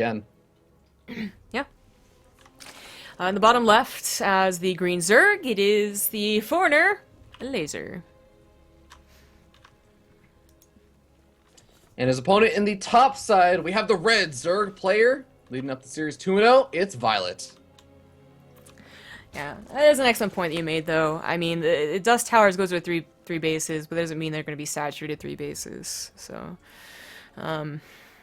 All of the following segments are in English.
Again. Yeah. In the bottom left, as the green Zerg, it is the foreigner, Elazer. And his opponent in the top side, we have the red Zerg player. Leading up the series 2-0, it's viOLet. Yeah, that is an excellent point that you made, though. I mean, the Dust Towers goes with three bases, but that doesn't mean they're going to be saturated 3 bases. So,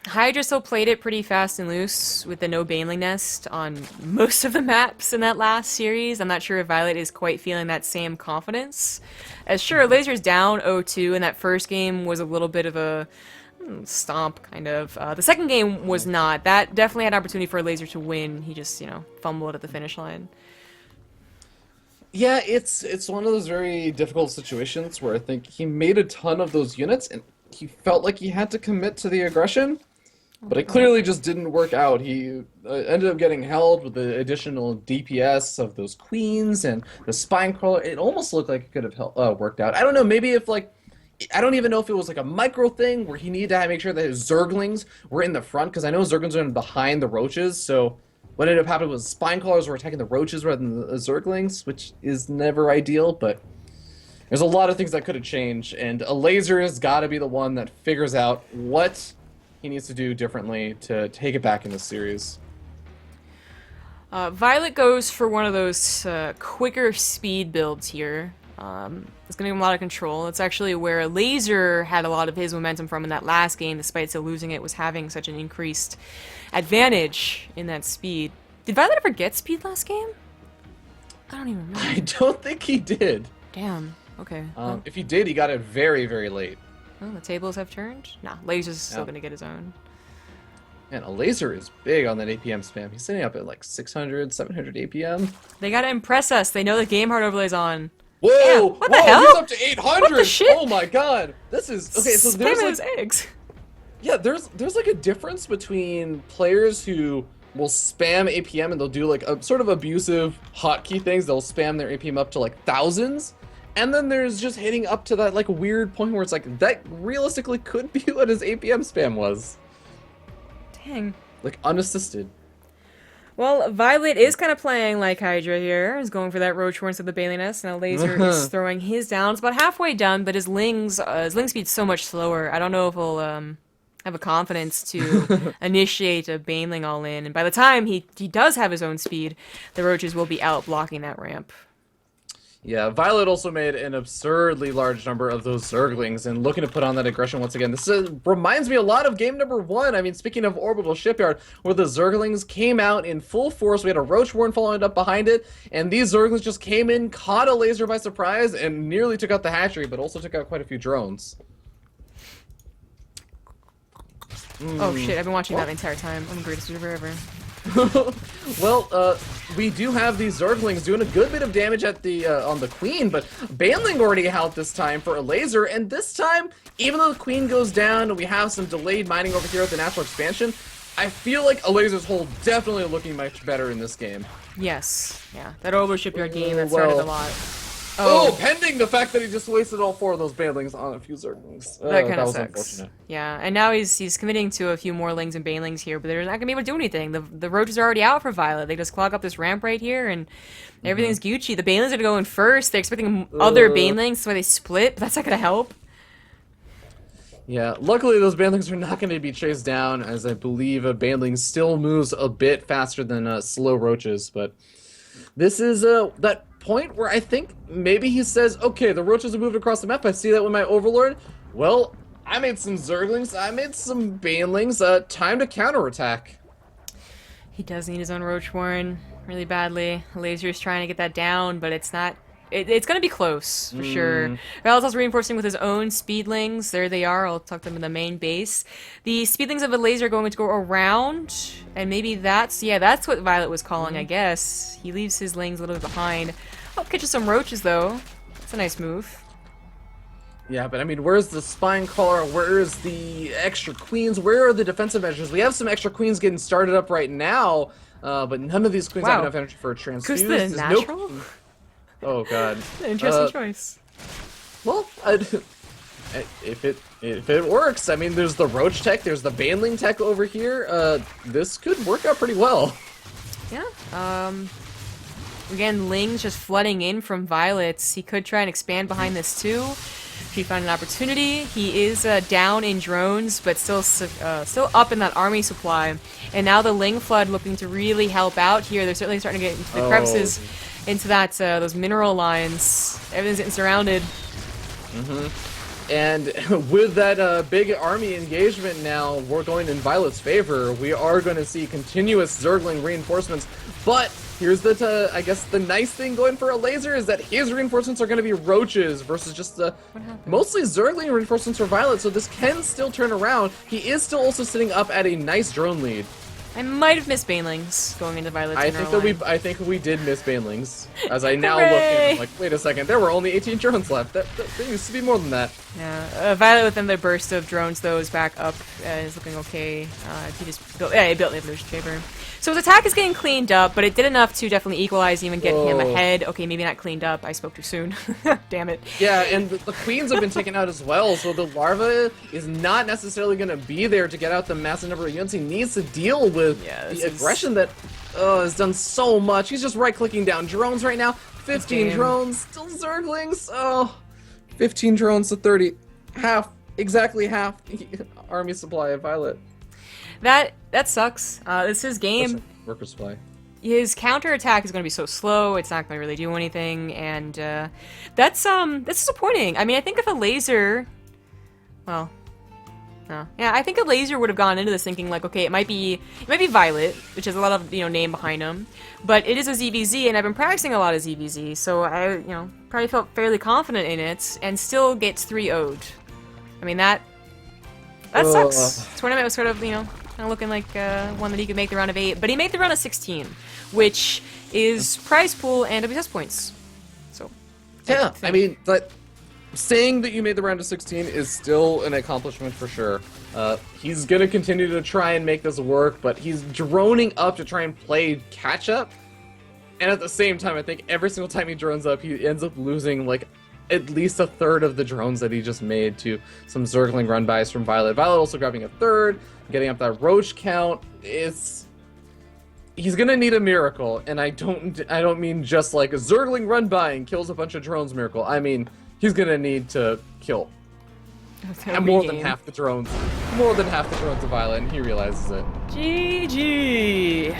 Hydra still played it pretty fast and loose with the no Baneling Nest on most of the maps in that last series. I'm not sure if viOLet is quite feeling that same confidence. As sure, Laser's down 0-2, and that first game was a little bit of a stomp, kind of. The second game was not. That definitely had opportunity for Elazer to win. He just, fumbled at the finish line. Yeah, it's one of those very difficult situations where I think he made a ton of those units, and he felt like he had to commit to the aggression, but it clearly just didn't work out. He ended up getting held with the additional DPS of those queens and the spine crawler. It almost looked like it could have worked out. I don't know, maybe if, like, I don't even know if it was like a micro thing where he needed to make sure that his Zerglings were in the front, because I know Zerglings are behind the Roaches, so what ended up happening was spine crawlers were attacking the Roaches rather than the Zerglings, which is never ideal, but there's a lot of things that could have changed, and Elazer has got to be the one that figures out what he needs to do differently to take it back in the series. viOLet goes for one of those quicker speed builds here. It's going to give him a lot of control. It's actually where Elazer had a lot of his momentum from in that last game, despite still losing it, was having such an increased advantage in that speed. Did viOLet ever get speed last game? I don't even remember. I don't think he did. Damn. Okay. If he did, he got it very, very late. Well, the tables have turned? Nah, Lazer's still going to get his own. Man, Elazer is big on that APM spam. He's sitting up at like 600, 700 APM. They got to impress us. They know the game hard overlay's on. Whoa! Damn, what the hell? He's up to 800! What the shit? Oh my god! This is... Okay, so there's those like... eggs. Yeah, there's like a difference between players who will spam APM and they'll do like a sort of abusive hotkey things. They'll spam their APM up to like thousands. And then there's just hitting up to that like weird point where it's like, that realistically could be what his APM spam was. Dang. Like unassisted. Well, viOLet is kind of playing like Hydra here. He's going for that Roach Horns of the Baneling Nest. Now Elazer is throwing his down. It's about halfway done, but his ling speed's so much slower. I don't know if he'll have a confidence to initiate a Baneling all in. And by the time he does have his own speed, the Roaches will be out blocking that ramp. Yeah, viOLet also made an absurdly large number of those Zerglings and looking to put on that aggression once again. This reminds me a lot of game number 1. I mean, speaking of Orbital Shipyard, where the Zerglings came out in full force. We had a Roach Warren following up behind it, and these Zerglings just came in, caught Elazer by surprise, and nearly took out the hatchery, but also took out quite a few drones. Oh shit, I've been watching that the entire time. I'm the greatest YouTuber ever. Well, we do have these Zerglings doing a good bit of damage at the on the Queen, but Baneling already out this time for Elazer, and this time, even though the Queen goes down and we have some delayed mining over here at the natural expansion, I feel like Elazer's hold definitely looking much better in this game. Yes, yeah, that Orbital Shipyard game, that started a lot. Oh, pending the fact that he just wasted all 4 of those Banelings on a few Zerglings. That kind of sucks. Unfortunate. Yeah, and now he's committing to a few more Lings and Banelings here, but they're not going to be able to do anything. The Roaches are already out for viOLet. They just clog up this ramp right here, and everything's Gucci. The Banelings are going to go in first. They're expecting other Banelings, so they split, but that's not going to help. Yeah, luckily those Banelings are not going to be chased down, as I believe a Baneling still moves a bit faster than slow Roaches, but this is that point where I think maybe he says, okay, the Roaches have moved across the map. I see that with my Overlord. Well, I made some Zerglings. I made some Banelings. Time to counterattack. He does need his own Roach Warren really badly. Lazer's trying to get that down, but it's not... It's going to be close, for sure. Val's also reinforcing with his own Speedlings. There they are. I'll tuck them in the main base. The Speedlings of Elazer are going to go around, and maybe that's... Yeah, that's what viOLet was calling, I guess. He leaves his Lings a little bit behind. Oh, catches some Roaches, though. That's a nice move. Yeah, but I mean, where's the Spine Crawler? Where's the extra Queens? Where are the defensive measures? We have some extra Queens getting started up right now, but none of these Queens have enough energy for a transfuse. Who's the natural? Oh god. Interesting choice. Well, if it If it works, I mean, there's the Roach tech, there's the Baneling tech over here. This could work out pretty well. Yeah. Again, Ling's just flooding in from violets. He could try and expand behind this too. If he found an opportunity, he is down in drones, but still up in that army supply. And now the Ling flood looking to really help out here. They're certainly starting to get into the crevices, into that those mineral lines. Everything's getting surrounded. And with that big army engagement now, we're going in Violet's favor. We are going to see continuous Zergling reinforcements, but here's the, I guess, the nice thing going for Elazer is that his reinforcements are going to be roaches versus just mostly Zergling reinforcements for Violet, so this can still turn around. He is still also sitting up at a nice drone lead. I might have missed Banelings going into Violet's I think we did miss Banelings. As I now look and I'm like, wait a second, there were only 18 drones left. There used to be more than that. Yeah, Violet within the burst of drones though is back up, is looking okay. He just built, he built the evolution chamber. So his attack is getting cleaned up, but it did enough to definitely equalize, even get him ahead. Okay, maybe not cleaned up. I spoke too soon. Damn it. Yeah, and the queens have been taken out as well, so the larva is not necessarily going to be there to get out the massive number of units. He needs to deal with the aggression that has done so much. He's just right-clicking down drones right now. 15 drones, still Zerglings. 15 drones to 30. Exactly half the army supply of Violet. That sucks. This is his game. Worker supply. His counterattack is going to be so slow, it's not going to really do anything, and that's disappointing. I mean, I think if Elazer, well, no, yeah, I think Elazer would have gone into this thinking like, okay, it might be Violet, which has a lot of name behind him, but it is a ZvZ, and I've been practicing a lot of ZvZ, so I probably felt fairly confident in it, and still gets 3-0'd. I mean that sucks. Tournament was sort of kind of looking like one that he could make the round of 8, but he made the round of 16, which is prize pool and WSS points. So yeah, I mean, but saying that you made the round of 16 is still an accomplishment for sure. He's gonna continue to try and make this work, but he's droning up to try and play catch up. And at the same time, I think every single time he drones up, he ends up losing like at least a third of the drones that he just made to some Zergling run-bys from Violet. Violet also grabbing a third, getting up that Roach count. He's gonna need a miracle, and I don't mean just like a Zergling run-by and kills a bunch of drones miracle. I mean, he's gonna need to kill more than half the drones of Violet, and he realizes it. GG.